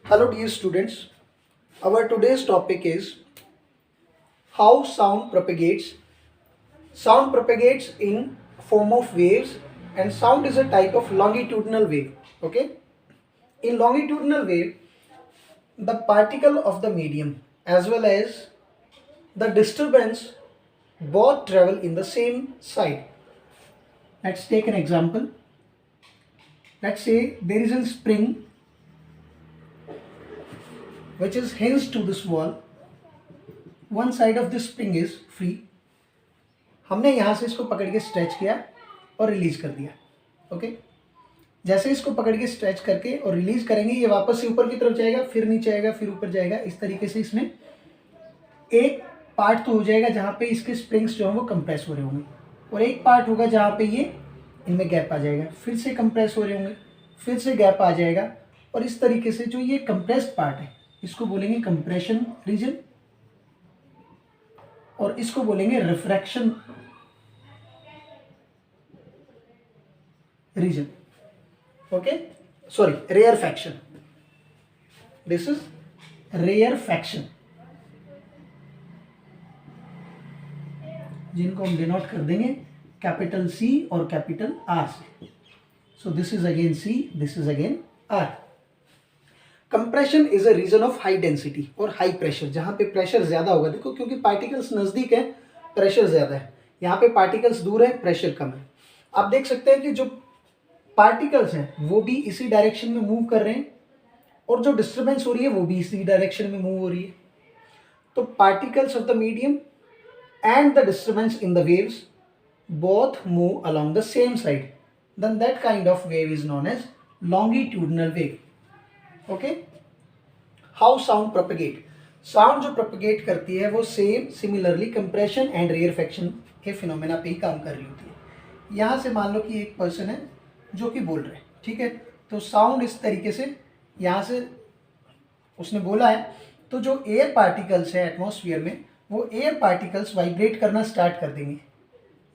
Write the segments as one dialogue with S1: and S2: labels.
S1: Hello dear students, our today's topic is how sound propagates. Sound propagates in form of waves and sound is a type of longitudinal wave. Okay, in longitudinal wave the particle of the medium as well as the disturbance both travel in the same side. Let's take an example. Let's say there is a spring which is hinged to this wall. One side of this spring is free. हमने यहाँ से इसको पकड़ के stretch किया और release कर दिया. ओके, जैसे इसको पकड़ के स्ट्रेच करके और रिलीज करेंगे ये वापस से ऊपर की तरफ जाएगा, फिर नीचे आएगा, फिर ऊपर जाएगा. इस तरीके से इसमें एक पार्ट तो हो जाएगा जहाँ पे इसके स्प्रिंग्स जो हैं वो कंप्रेस हो रहे होंगे और एक पार्ट होगा जहाँ पे ये इनमें गैप आ जाएगा, फिर से कंप्रेस हो रहे होंगे, फिर से गैप आ जाएगा. और इस तरीके से जो ये कंप्रेस्ड पार्ट है इसको बोलेंगे कंप्रेशन रीजन और इसको बोलेंगे refraction region. Okay, sorry, rarefaction. This is rarefaction, जिनको हम डिनोट कर देंगे कैपिटल सी और कैपिटल आर से. So this is again C, this is again R. Compression is a region of high density और हाई प्रेशर, जहां पे pressure ज्यादा होगा. देखो, क्योंकि पार्टिकल्स नजदीक है प्रेशर ज्यादा है, यहाँ पे पार्टिकल्स दूर है प्रेशर कम है. आप देख सकते हैं कि जो पार्टिकल्स हैं वो भी इसी डायरेक्शन में मूव कर रहे हैं और जो डिस्टर्बेंस हो रही है वो भी इसी डायरेक्शन में मूव हो रही है. तो particles of the medium and the disturbance in the waves both move along the same side, then that kind of wave is known as longitudinal wave. Okay, how sound propagate. Sound जो propagate करती है वो similarly compression and rarefaction के phenomena पे ही काम कर रही होती है. यहाँ से मान लो कि एक पर्सन है जो कि बोल रहे हैं, ठीक है, तो साउंड इस तरीके से यहाँ से उसने बोला है, तो जो एयर पार्टिकल्स है एटमॉस्फेयर में वो एयर पार्टिकल्स वाइब्रेट करना स्टार्ट कर देंगे.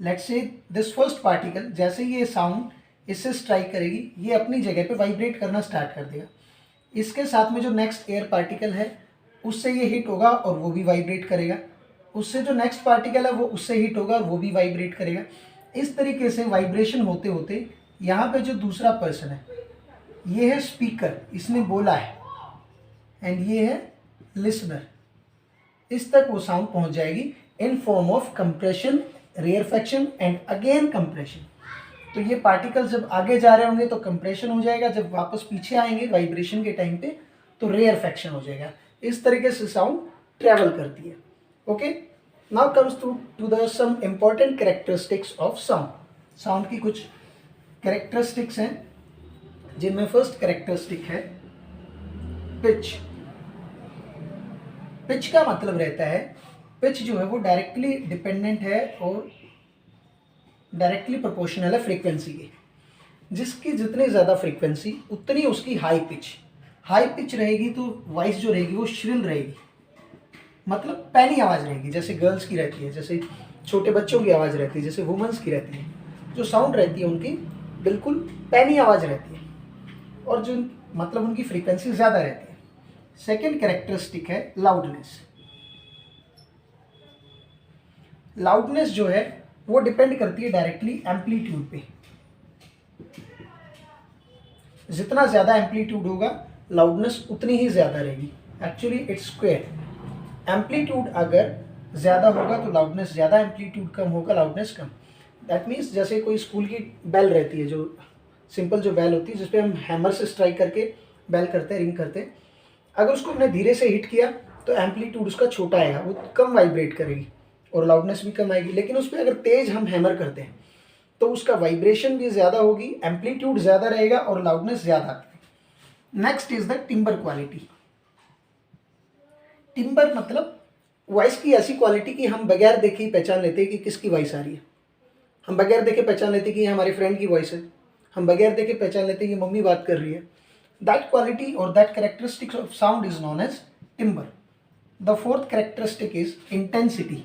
S1: Let's say this first particle, जैसे ये साउंड इससे स्ट्राइक करेगी ये अपनी जगह पे वाइब्रेट करना स्टार्ट कर देगा. इसके साथ में जो नेक्स्ट एयर पार्टिकल है उससे ये हिट होगा और वो भी वाइब्रेट करेगा. उससे जो नेक्स्ट पार्टिकल है वो उससे हिट होगा और वो भी वाइब्रेट करेगा. इस तरीके से वाइब्रेशन होते होते यहाँ पे जो दूसरा पर्सन है ये है स्पीकर, इसने बोला है, एंड ये है लिसनर. इस तक वो साउंड पहुंच जाएगी in form of compression, rarefaction and again compression. तो ये पार्टिकल जब आगे जा रहे होंगे तो कंप्रेशन हो जाएगा, जब वापस पीछे आएंगे वाइब्रेशन के टाइम पे तो रेयरफैक्शन हो जाएगा. इस तरीके से साउंड ट्रेवल करती है. Okay, now comes to the some important characteristics of sound. Sound की कुछ कैरेक्टरिस्टिक्स हैं जिनमें फर्स्ट कैरेक्टरिस्टिक है पिच. पिच का मतलब रहता है, पिच जो है वो डायरेक्टली डिपेंडेंट है और डायरेक्टली प्रोपोर्शनल है फ्रीक्वेंसी के. जिसकी जितनी ज़्यादा फ्रीक्वेंसी उतनी उसकी हाई पिच. हाई पिच रहेगी तो वॉइस जो रहेगी वो श्रिल रहेगी, मतलब पैनी आवाज़ रहेगी, जैसे गर्ल्स की रहती है, जैसे छोटे बच्चों की आवाज़ रहती है, जैसे वुमेंस की रहती है. जो साउंड रहती है उनकी बिल्कुल पैनी आवाज़ रहती है और जो मतलब उनकी फ्रीक्वेंसी ज़्यादा रहती है. सेकेंड कैरेक्टरिस्टिक है लाउडनेस. लाउडनेस जो है वो डिपेंड करती है डायरेक्टली एम्पलीट्यूड पे. जितना ज़्यादा एम्पलीट्यूड होगा लाउडनेस उतनी ही ज़्यादा रहेगी. Actually its square. एम्पलीट्यूड अगर ज़्यादा होगा तो लाउडनेस ज़्यादा, एम्पलीट्यूड कम होगा लाउडनेस कम. दैट मीन्स जैसे कोई स्कूल की बेल रहती है, जो सिंपल जो बेल होती है जिसपे हम हैमर से स्ट्राइक करके बेल करते हैं, रिंग करते हैं, अगर उसको हमने धीरे से हिट किया तो एम्पलीट्यूड उसका छोटा आएगा, वो कम वाइब्रेट करेगी और लाउडनेस भी कम आएगी. लेकिन उस पर अगर तेज हम हैमर करते हैं तो उसका वाइब्रेशन भी ज़्यादा होगी, एम्पलीट्यूड ज़्यादा रहेगा और लाउडनेस ज़्यादा आती है. Next is the timber quality. Timber मतलब वॉइस की ऐसी क्वालिटी कि हम बगैर देखे ही पहचान लेते हैं कि किसकी वॉइस आ रही है. हम बगैर देखे पहचान लेते हैं कि ये हमारे फ्रेंड की वॉइस है. हम बगैर देखे पहचान लेते हैं कि मम्मी बात कर रही है. That quality or that characteristics of sound is known as timbre. The fourth characteristic is intensity.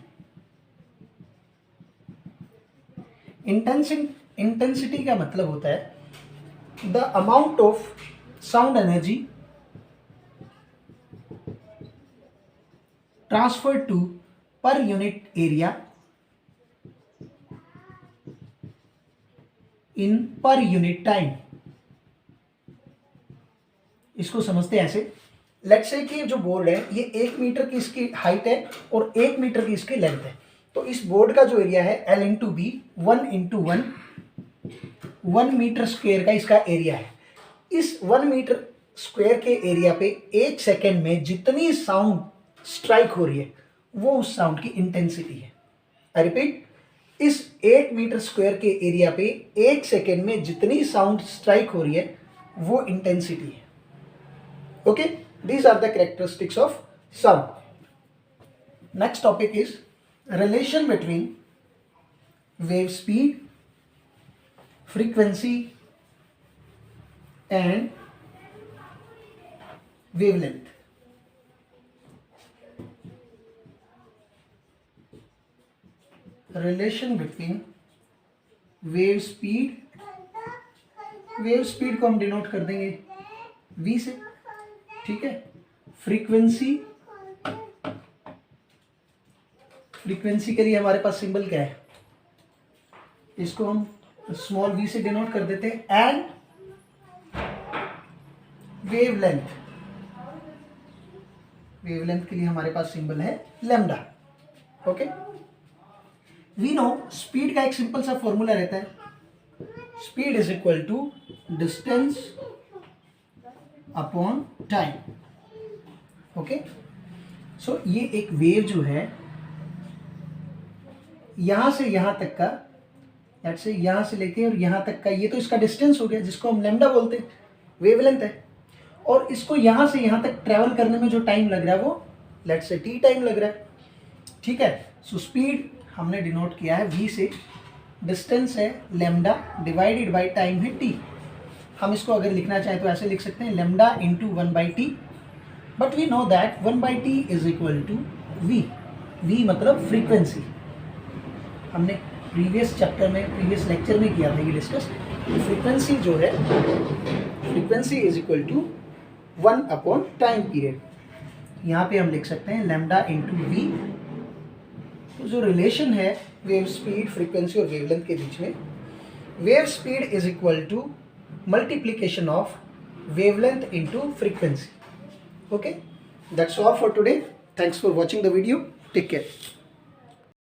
S1: Intensity का मतलब होता है the amount of sound energy transfer to per unit area in per unit time. इसको समझते हैं ऐसे, let's say कि जो बोर्ड है ये 1 मीटर की इसकी हाइट है और 1 मीटर की इसकी लेंथ है। तो इस बोर्ड का जो एरिया है L into B 1 metre square का इसका एरिया है। इस 1 मीटर स्क्वायर के एरिया पे 1 सेकेंड में जितनी साउंड स्ट्राइक हो रही है वो उस साउंड की इंटेंसिटी है। आई रिपीट, इस 1 मीटर स्क्वायर के एरिया पे 1 सेकेंड में जितनी साउंड स्ट्राइक हो रही है वो इंटेंसिटी है। Okay, these are the characteristics of sound. Next topic is relation between wave speed, frequency and wavelength. Relation between wave speed को हम डिनोट कर देंगे V से, ठीक है। फ्रीक्वेंसी के लिए हमारे पास सिंबल क्या है, इसको हम स्मॉल v से डिनोट कर देते हैं। एंड वेवलेंथ के लिए हमारे पास सिंबल है lambda. Okay, we know speed का एक सिंपल सा फॉर्मूला रहता है, speed is equal to distance upon time. Okay, so ये एक वेव जो है यहां से यहां तक का, लेट्स से यहां से लेके और यहां तक का, ये तो इसका डिस्टेंस हो गया जिसको हम लैम्डा बोलते हैं, वेवलेंथ है। और इसको यहां से यहां तक ट्रेवल करने में जो टाइम लग रहा है वो लेट्स से t टाइम लग रहा है, ठीक है। सो स्पीड हमने डिनोट किया है v से, डिस्टेंस है लैम्डा डिवाइडेड बाय टाइम है t। हम इसको अगर लिखना चाहें तो ऐसे लिख सकते हैं lambda into 1/t, but we know that 1/t is equal to v। v मतलब फ्रीक्वेंसी, हमने प्रीवियस लेक्चर में किया था ये डिस्कस। फ्रीक्वेंसी जो है, frequency is equal to 1 upon time period. यहाँ पे हम लिख सकते हैं लैम्डा इंटू v। तो जो रिलेशन है वेव स्पीड, फ्रीक्वेंसी और वेवलेंथ के बीच में, wave speed is equal to multiplication of wavelength into frequency. Okay, that's all for today. Thanks for watching the video. Take care.